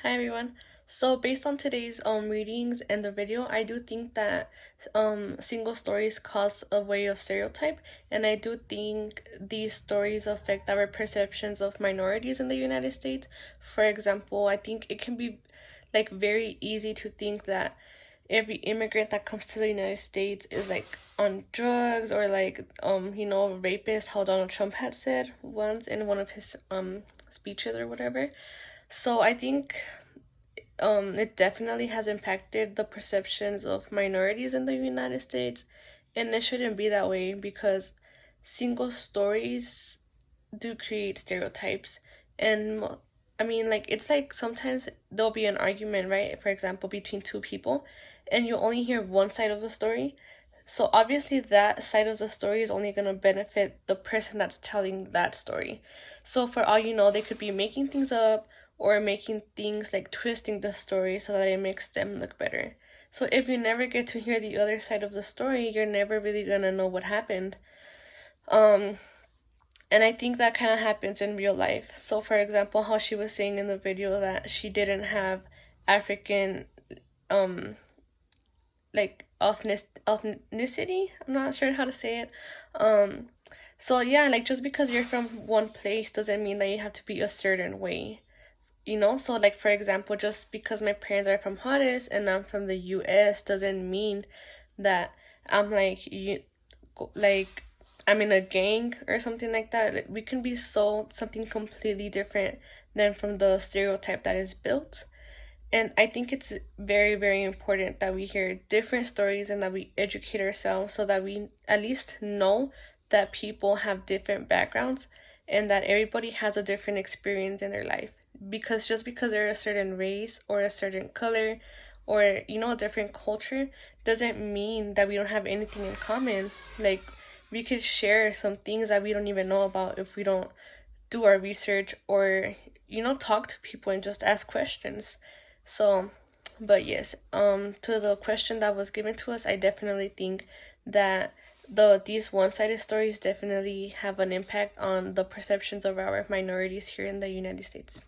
Hi everyone. So based on today's readings and the video, I do think that single stories cause a way of stereotype, and I do think these stories affect our perceptions of minorities in the United States. For example, I think it can be like very easy to think that every immigrant that comes to the United States is like on drugs or like rapist, how Donald Trump had said once in one of his speeches or whatever. So I think it definitely has impacted the perceptions of minorities in the United States, and it shouldn't be that way because single stories do create stereotypes. And I mean, like, it's like sometimes there'll be an argument, right? For example, between two people, and you only hear one side of the story. So obviously, that side of the story is only going to benefit the person that's telling that story. So for all you know, they could be making things up or making things like twisting the story so that it makes them look better. So if you never get to hear the other side of the story, you're never really gonna know what happened. Um, and I think that kind of happens in real life. So for example, how she was saying in the video that she didn't have African um ethnicity. I'm not sure how to say it. Um, so yeah, like just because you're from one place doesn't mean that you have to be a certain way. So like for example, just because my parents are from Juarez and I'm from the US doesn't mean that I'm like I'm in a gang or something like that. Like, we can be something completely different than from the stereotype that is built. And I think it's very, very important that we hear different stories and that we educate ourselves so that we at least know that people have different backgrounds and that everybody has a different experience in their life. Because just because they're a certain race or a certain color or, a different culture doesn't mean that we don't have anything in common. Like, we could share some things that we don't even know about if we don't do our research or talk to people and just ask questions. So, but yes, to the question that was given to us, I definitely think that these one-sided stories definitely have an impact on the perceptions of our minorities here in the United States.